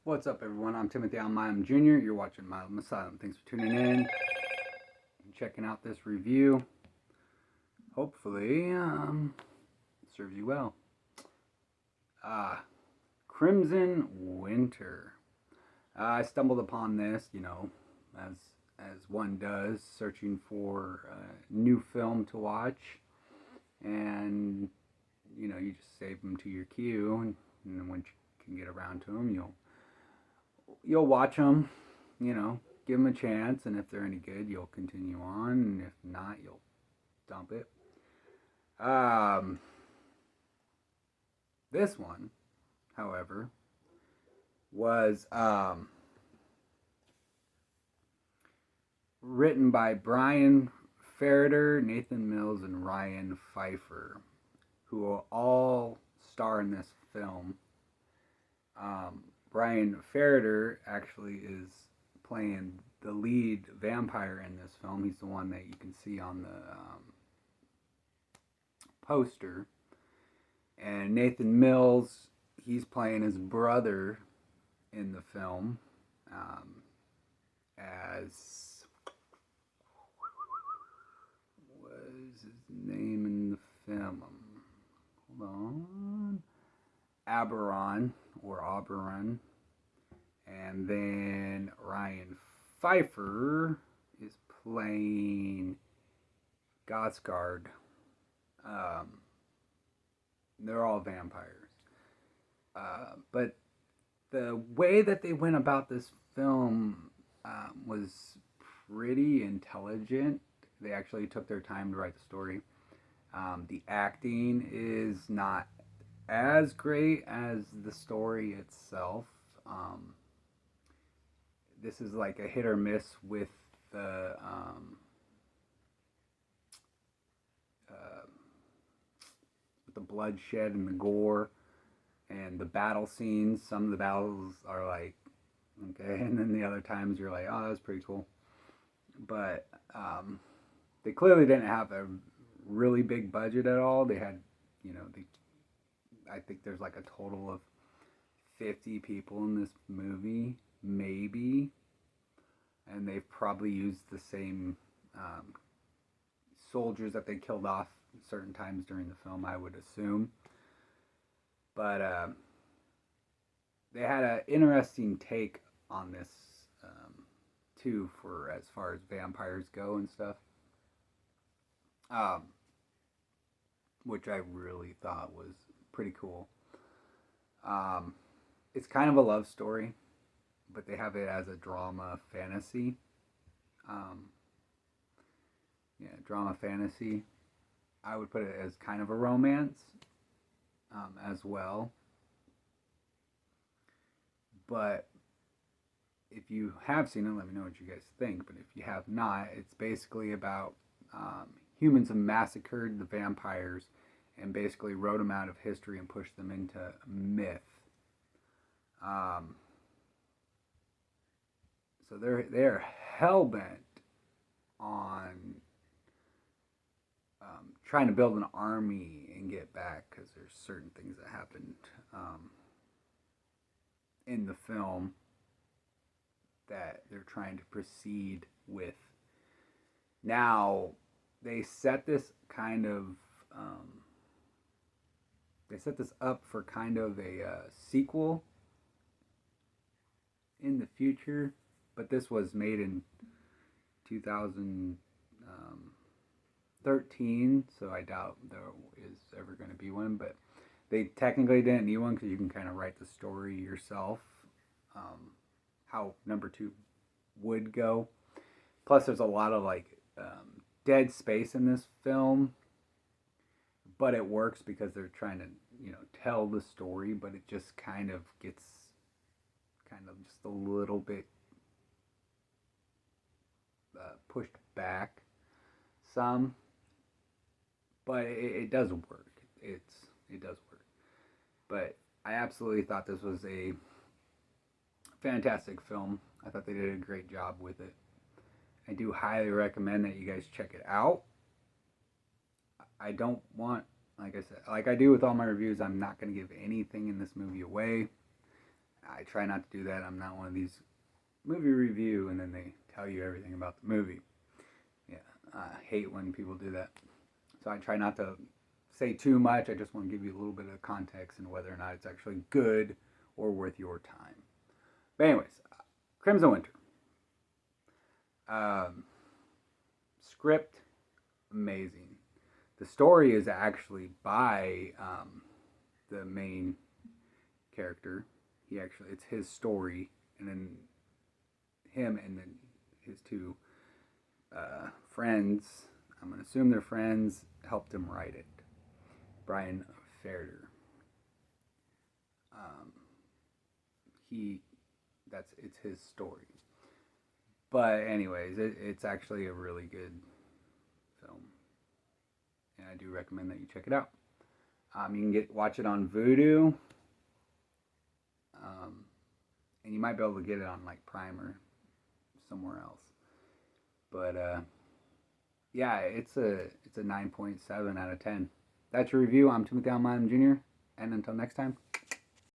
What's up, everyone? I'm Timothy Almayam Jr. You're watching Milamasylum. Thanks for tuning in and checking out this review. Hopefully, serves you well. Crimson Winter. I stumbled upon this, as one does, searching for a new film to watch, and you just save them to your queue, and then once you can get around to them, you'll watch them, give them a chance, and if they're any good, you'll continue on, and if not, you'll dump it. This one, however, was written by Brian Ferreter, Nathan Mills, and Ryan Pfeiffer, who will all star in this film. Brian Ferreter actually is playing the lead vampire in this film. He's the one that you can see on the poster. And Nathan Mills, he's playing his brother in the film as... what is his name in the film? Hold on. Oberon. And then Ryan Pfeiffer is playing Godsguard. They're all vampires. But the way that they went about this film was pretty intelligent. They actually took their time to write the story. The acting is not as great as the story itself. This is like a hit or miss with the bloodshed and the gore and the battle scenes. Some of the battles are like, okay, and then the other times you're like, oh, that was pretty cool. But they clearly didn't have a really big budget at all. They had, I think there's like a total of 50 people in this movie, maybe, and they've probably used the same soldiers that they killed off certain times during the film, I would assume. But they had an interesting take on this too, for as far as vampires go and stuff, which I really thought was pretty cool. It's kind of a love story, but they have it as a drama fantasy. Drama fantasy. I would put it as kind of a romance as well. But if you have seen it, let me know what you guys think. But if you have not, it's basically about humans have massacred the vampires and basically wrote them out of history and pushed them into myth. So they're hell-bent on trying to build an army and get back, because there's certain things that happened in the film that they're trying to proceed with. Now, they set this up for kind of a sequel in the future, but this was made in 2013, so I doubt there is ever going to be one, but they technically didn't need one because you can kind of write the story yourself, how number 2 would go. Plus there's a lot of dead space in this film, but it works because they're trying to tell the story, but it just kind of gets just a little bit pushed back some, but it does work. It does work. But I absolutely thought this was a fantastic film. I thought they did a great job with it. I do highly recommend that you guys check it out. I don't want, like I said, like I do with all my reviews, I'm not going to give anything in this movie away. I try not to do that. I'm not one of these movie review and then they tell you everything about the movie. Yeah, I hate when people do that. So I try not to say too much. I just want to give you a little bit of context and whether or not it's actually good or worth your time. But anyways, Crimson Winter. Script, amazing. The story is actually by the main character. It's his story, and then him and then his two friends. I'm gonna assume they're friends. Helped him write it. Brian Ferder. Um, it's his story. But anyways, it's actually a really good film, and I do recommend that you check it out. You can watch it on Vudu, and you might be able to get it on like Prime or somewhere else. But yeah, it's a 9.7 out of 10. That's your review. I'm Timothy Allen Jr. And until next time.